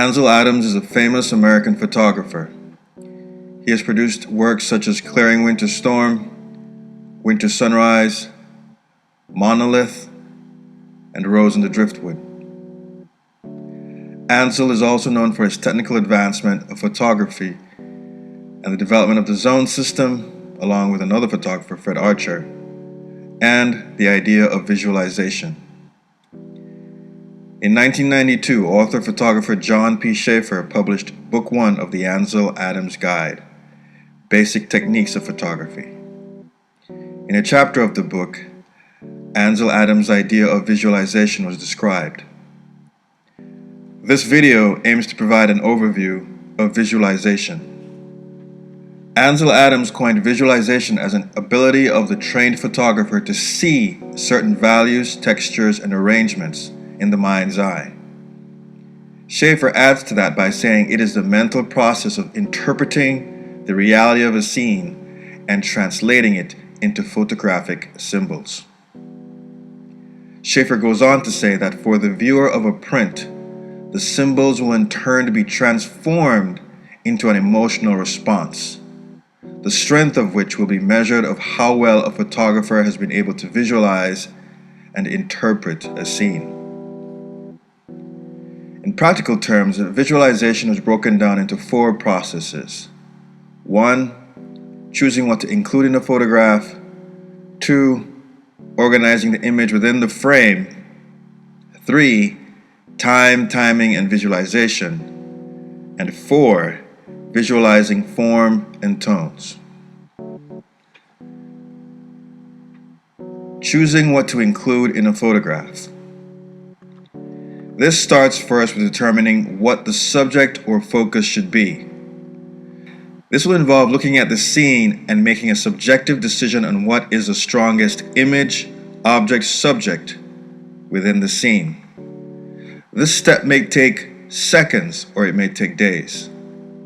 Ansel Adams is a famous American photographer. He has produced works such as Clearing Winter Storm, Winter Sunrise, Monolith, and Rose in the Driftwood. Ansel is also known for his technical advancement of photography and the development of the zone system, along with another photographer, Fred Archer, and the idea of visualization. In 1992, author-photographer John P. Schaefer published Book 1 of the Ansel Adams Guide, Basic Techniques of Photography. In a chapter of the book, Ansel Adams' idea of visualization was described. This video aims to provide an overview of visualization. Ansel Adams coined visualization as an ability of the trained photographer to see certain values, textures, and arrangements in the mind's eye. Schaefer adds to that by saying it is the mental process of interpreting the reality of a scene and translating it into photographic symbols. Schaefer goes on to say that for the viewer of a print, the symbols will in turn be transformed into an emotional response, the strength of which will be measured of how well a photographer has been able to visualize and interpret a scene. In practical terms, visualization is broken down into 4 processes. 1. Choosing what to include in a photograph. 2. Organizing the image within the frame. 3. Time, timing, and visualization. And 4. Visualizing form and tones. Choosing what to include in a photograph. This starts first with determining what the subject or focus should be. This will involve looking at the scene and making a subjective decision on what is the strongest image, object, subject within the scene. This step may take seconds or it may take days.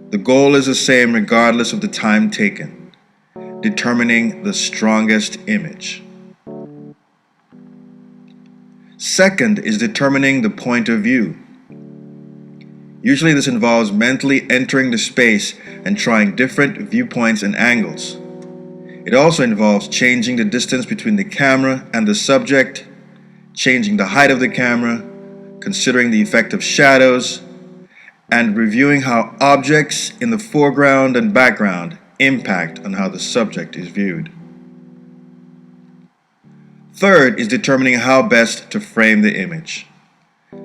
The goal is the same regardless of the time taken, determining the strongest image. Second is determining the point of view. Usually this involves mentally entering the space and trying different viewpoints and angles. It also involves changing the distance between the camera and the subject, changing the height of the camera, considering the effect of shadows, and reviewing how objects in the foreground and background impact on how the subject is viewed. Third is determining how best to frame the image.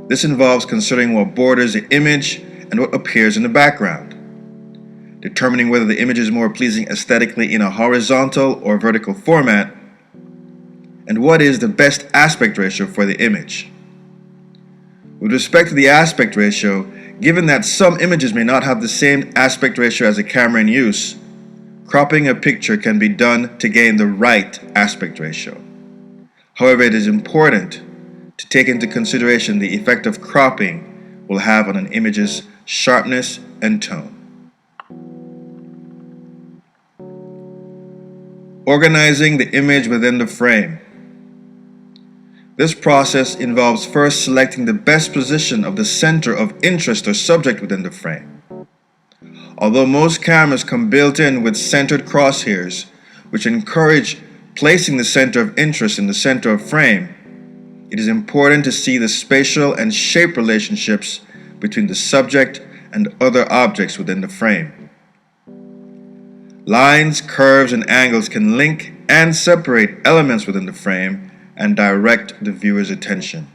This involves considering what borders the image and what appears in the background, determining whether the image is more pleasing aesthetically in a horizontal or vertical format, and what is the best aspect ratio for the image. With respect to the aspect ratio, given that some images may not have the same aspect ratio as a camera in use, cropping a picture can be done to gain the right aspect ratio. However, it is important to take into consideration the effect of cropping will have on an image's sharpness and tone. Organizing the image within the frame. This process involves first selecting the best position of the center of interest or subject within the frame. Although most cameras come built in with centered crosshairs, which encourage placing the center of interest in the center of frame, it is important to see the spatial and shape relationships between the subject and other objects within the frame. Lines, curves, and angles can link and separate elements within the frame and direct the viewer's attention.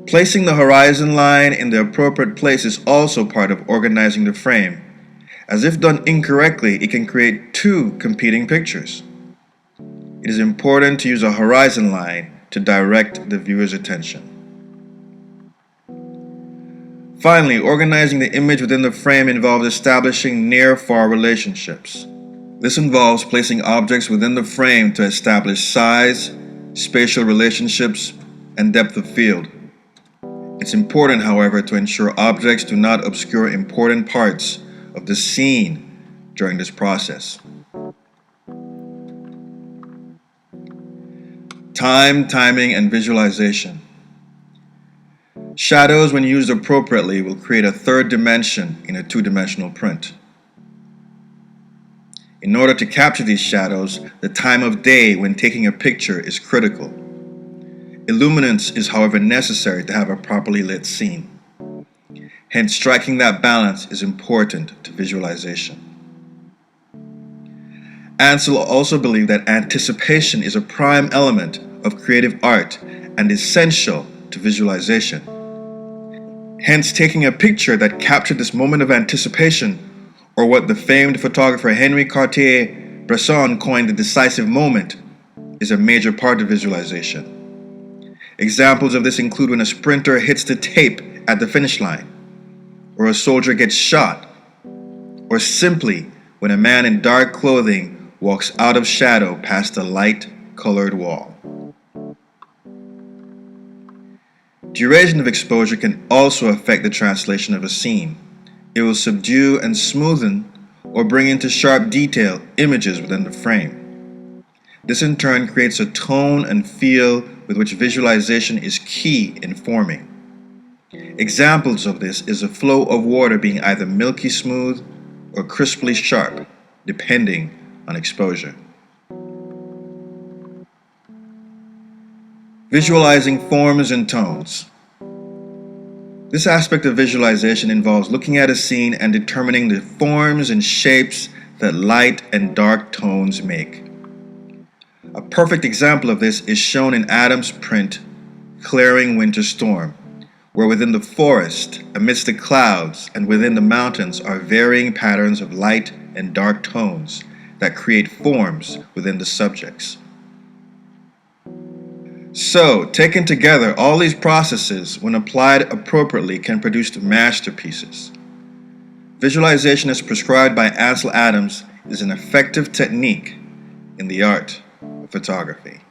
Placing the horizon line in the appropriate place is also part of organizing the frame, as if done incorrectly, it can create 2 competing pictures. It is important to use a horizon line to direct the viewer's attention. Finally, organizing the image within the frame involves establishing near-far relationships. This involves placing objects within the frame to establish size, spatial relationships, and depth of field. It's important, however, to ensure objects do not obscure important parts of the scene during this process. Time, timing, and visualization. Shadows, when used appropriately, will create a third dimension in a two-dimensional print. In order to capture these shadows, the time of day when taking a picture is critical. Illuminance is, however, necessary to have a properly lit scene. Hence, striking that balance is important to visualization. Ansel also believed that anticipation is a prime element of creative art and essential to visualization. Hence, taking a picture that captured this moment of anticipation, or what the famed photographer Henri Cartier-Bresson coined the decisive moment, is a major part of visualization. Examples of this include when a sprinter hits the tape at the finish line, or a soldier gets shot, or simply when a man in dark clothing walks out of shadow past a light-colored wall. Duration of exposure can also affect the translation of a scene. It will subdue and smoothen or bring into sharp detail images within the frame. This in turn creates a tone and feel with which visualization is key in forming. Examples of this is a flow of water being either milky smooth or crisply sharp, depending on exposure. Visualizing forms and tones. This aspect of visualization involves looking at a scene and determining the forms and shapes that light and dark tones make. A perfect example of this is shown in Adams' print, Clearing Winter Storm, where within the forest, amidst the clouds, and within the mountains are varying patterns of light and dark tones that create forms within the subjects. So, taken together, all these processes, when applied appropriately, can produce masterpieces. Visualization as prescribed by Ansel Adams is an effective technique in the art of photography.